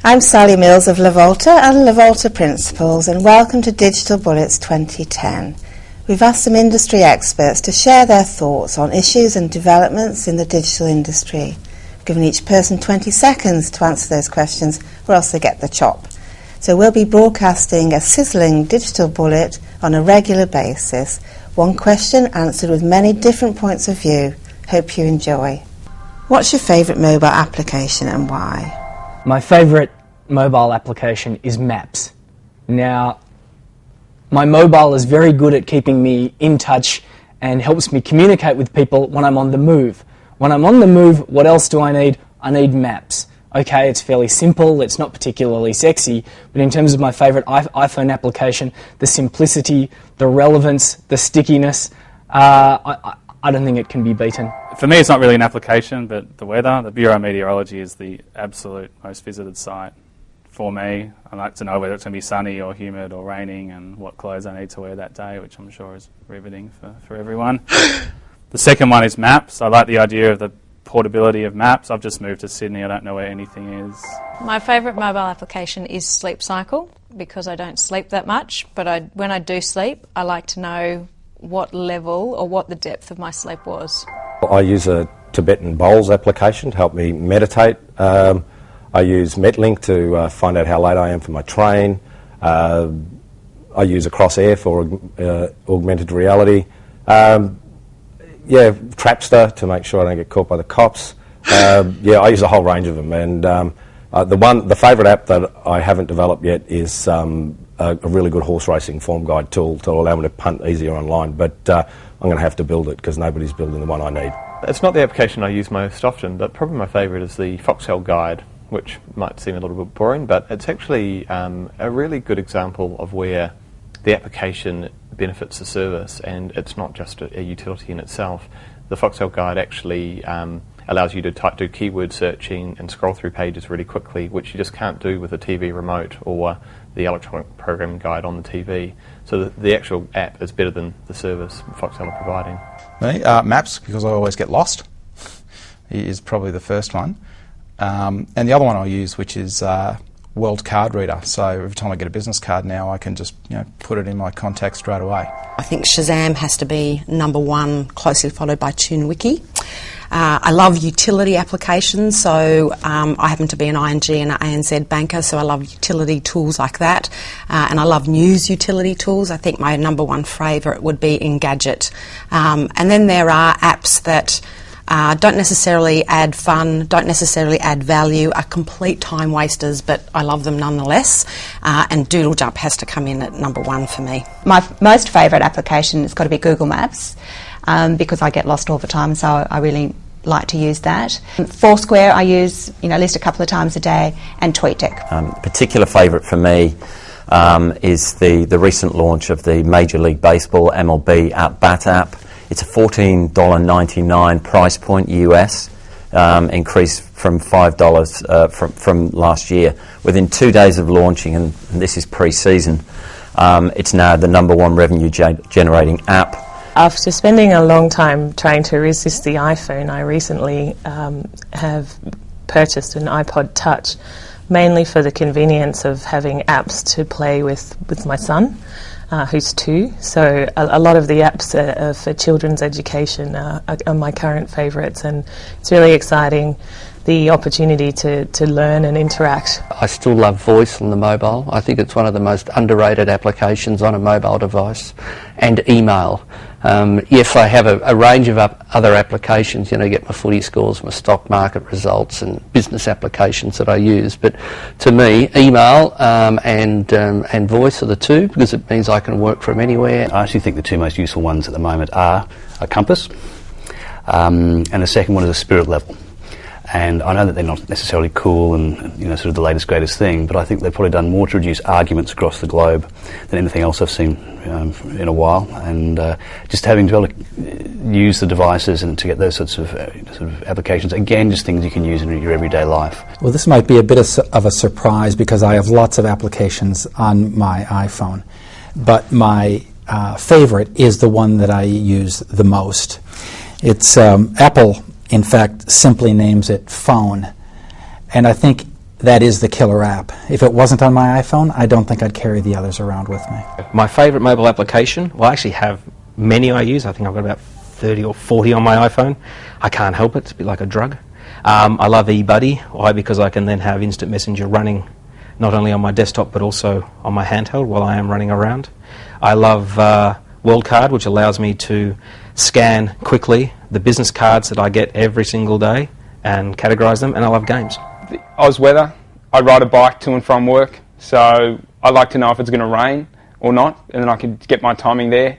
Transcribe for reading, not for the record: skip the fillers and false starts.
I'm Sally Mills of LaVolta and LaVolta Principles, and welcome to Digital Bullets 2010. We've asked some industry experts to share their thoughts on issues and developments in the digital industry. We've given each person 20 seconds to answer those questions, or else they get the chop. So we'll be broadcasting a sizzling digital bullet on a regular basis. One question answered with many different points of view. Hope you enjoy. What's your favourite mobile application and why? My favourite mobile application is Maps. Now, my mobile is very good at keeping me in touch and helps me communicate with people when I'm on the move. When I'm on the move, what else do I need? I need Maps. Okay, it's fairly simple, it's not particularly sexy, but in terms of my favourite iPhone application, the simplicity, the relevance, the stickiness, I don't think it can be beaten. For me, it's not really an application, but the weather. The Bureau of Meteorology is the absolute most visited site for me. I like to know whether it's going to be sunny or humid or raining and what clothes I need to wear that day, which I'm sure is riveting for everyone. The second one is Maps. I like the idea of the portability of Maps. I've just moved to Sydney. I don't know where anything is. My favourite mobile application is Sleep Cycle because I don't sleep that much, but when I do sleep, I like to know what level or what the depth of my sleep was. I use a Tibetan Bowls application to help me meditate. I use Metlink to find out how late I am for my train. I use a Crossair for augmented reality. Trapster to make sure I don't get caught by the cops. I use a whole range of them. And the favourite app that I haven't developed yet is a really good horse racing form guide tool to allow me to punt easier online, but I'm going to have to build it because nobody's building the one I need. It's not the application I use most often, but probably my favourite is the Foxtel Guide, which might seem a little bit boring, but it's actually a really good example of where the application benefits the service, and it's not just a utility in itself. The Foxtel Guide actually allows you to do keyword searching and scroll through pages really quickly, which you just can't do with a TV remote or the electronic programming guide on the TV. So the actual app is better than the service Foxtel are providing. Maps, because I always get lost, is probably the first one. And the other one I use, which is World Card Reader. So every time I get a business card now, I can just put it in my contacts straight away. I think Shazam has to be number one, closely followed by TuneWiki. I love utility applications, so I happen to be an ING and an ANZ banker, so I love utility tools like that. And I love news utility tools. I think my number one favourite would be Engadget. And then there are apps that don't necessarily add fun, don't necessarily add value, are complete time wasters, but I love them nonetheless. And Doodle Jump has to come in at number one for me. My most favourite application has got to be Google Maps because I get lost all the time, so I really like to use that. Foursquare I use at least a couple of times a day, and TweetDeck. Particular favourite for me is the recent launch of the Major League Baseball MLB At-Bat app. It's a $14.99 price point US, increase from $5 from last year. Within 2 days of launching, and this is pre-season, it's now the number one revenue generating app. After spending a long time trying to resist the iPhone, I recently have purchased an iPod Touch, mainly for the convenience of having apps to play with my son, who's 2. So a lot of the apps for children's education are my current favourites, and it's really exciting, the opportunity to learn and interact. I still love voice on the mobile. I think it's one of the most underrated applications on a mobile device, and email. Yes, I have a range of other applications, get my footy scores, my stock market results and business applications that I use, but to me, email and voice are the two, because it means I can work from anywhere. I actually think the two most useful ones at the moment are a compass, and the second one is a spirit level. And I know that they're not necessarily cool and sort of the latest greatest thing, but I think they've probably done more to reduce arguments across the globe than anything else I've seen in a while. And just having to be able to use the devices and to get those sorts of applications, again, just things you can use in your everyday life. Well, this might be a bit of a surprise because I have lots of applications on my iPhone, but my favorite is the one that I use the most. It's Apple. In fact, simply names it Phone. And I think that is the killer app. If it wasn't on my iPhone, I don't think I'd carry the others around with me. My favourite mobile application, well, I actually have many I use. I think I've got about 30 or 40 on my iPhone. I can't help it. It's a bit like a drug. I love eBuddy. Why? Because I can then have Instant Messenger running not only on my desktop but also on my handheld while I am running around. I love WorldCard, which allows me to scan quickly the business cards that I get every single day and categorise them, and I love games. The Oz weather, I ride a bike to and from work, so I like to know if it's going to rain or not, and then I can get my timing there.